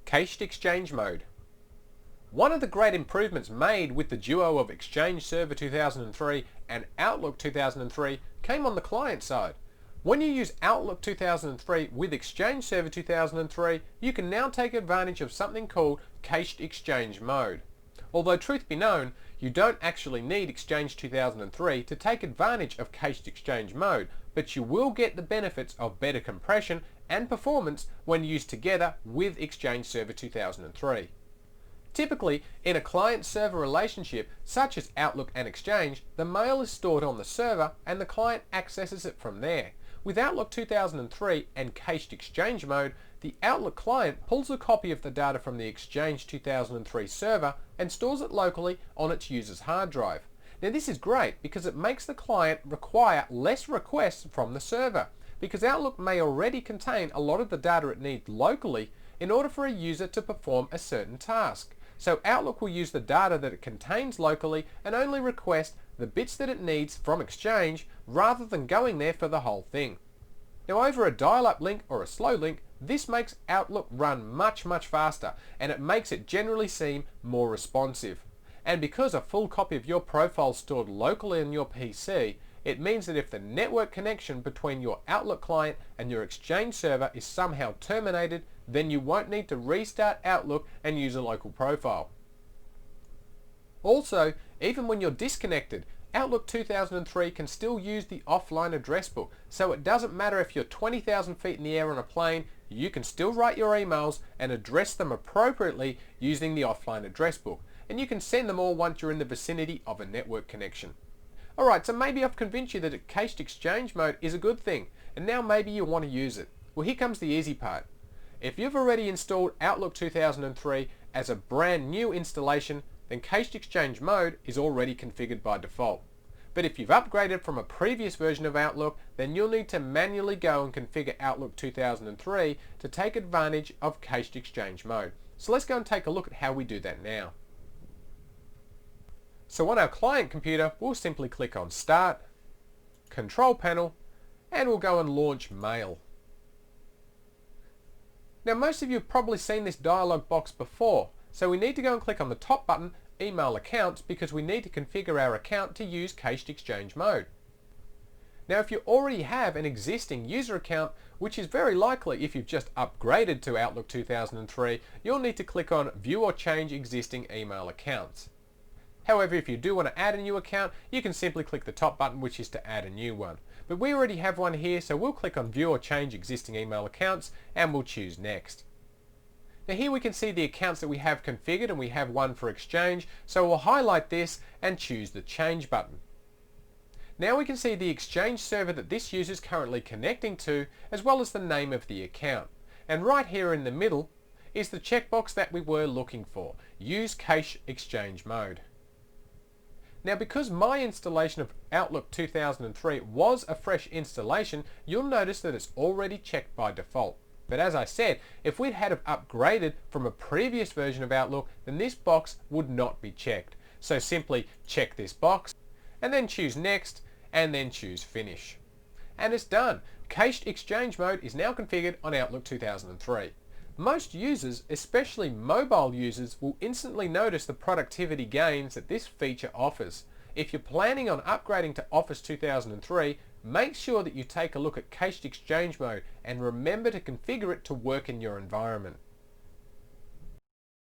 Cached Exchange Mode. One of the great improvements made with the duo of Exchange Server 2003 and Outlook 2003 came on the client side. When you use Outlook 2003 with Exchange Server 2003, you can now take advantage of something called Cached Exchange Mode. Although truth be known, you don't actually need Exchange 2003 to take advantage of Cached Exchange Mode, but you will get the benefits of better compression and performance when used together with Exchange Server 2003. Typically, in a client-server relationship, such as Outlook and Exchange, the mail is stored on the server and the client accesses it from there. With Outlook 2003 and Cached Exchange Mode, the Outlook client pulls a copy of the data from the Exchange 2003 server and stores it locally on its user's hard drive. Now this is great because it makes the client require less requests from the server, because Outlook may already contain a lot of the data it needs locally in order for a user to perform a certain task. So Outlook will use the data that it contains locally and only request the bits that it needs from Exchange rather than going there for the whole thing. Now over a dial-up link or a slow link, this makes Outlook run much faster, and it makes it generally seem more responsive. And because a full copy of your profile is stored locally on your PC, it means that if the network connection between your Outlook client and your Exchange server is somehow terminated, then you won't need to restart Outlook and use a local profile. Also, even when you're disconnected, Outlook 2003 can still use the offline address book, so it doesn't matter if you're 20,000 feet in the air on a plane, you can still write your emails and address them appropriately using the offline address book, and you can send them all once you're in the vicinity of a network connection. Alright, so maybe I've convinced you that a Cached Exchange Mode is a good thing, and now maybe you want to use it. Well, here comes the easy part. If you've already installed Outlook 2003 as a brand new installation, then Cached Exchange Mode is already configured by default. But if you've upgraded from a previous version of Outlook, then you'll need to manually go and configure Outlook 2003 to take advantage of Cached Exchange Mode. So let's go and take a look at how we do that now. So on our client computer, we'll simply click on Start, Control Panel, and we'll go and launch Mail. Now most of you have probably seen this dialog box before, so we need to go and click on the top button, Email Accounts, because we need to configure our account to use Cached Exchange Mode. Now if you already have an existing user account, which is very likely if you've just upgraded to Outlook 2003, you'll need to click on View or Change Existing Email Accounts. However, if you do want to add a new account, you can simply click the top button, which is to add a new one. But we already have one here, so we'll click on View or Change Existing Email Accounts and we'll choose Next. Now here we can see the accounts that we have configured, and we have one for Exchange, so we'll highlight this and choose the Change button. Now we can see the Exchange server that this user is currently connecting to, as well as the name of the account. And right here in the middle is the checkbox that we were looking for, Use Cached Exchange Mode. Now because my installation of Outlook 2003 was a fresh installation, you'll notice that it's already checked by default. But as I said, if we'd had upgraded from a previous version of Outlook, then this box would not be checked. So simply check this box, and then choose Next, and then choose Finish. And it's done. Cached Exchange Mode is now configured on Outlook 2003. Most users, especially mobile users, will instantly notice the productivity gains that this feature offers. If you're planning on upgrading to Office 2003, make sure that you take a look at Cached Exchange Mode and remember to configure it to work in your environment.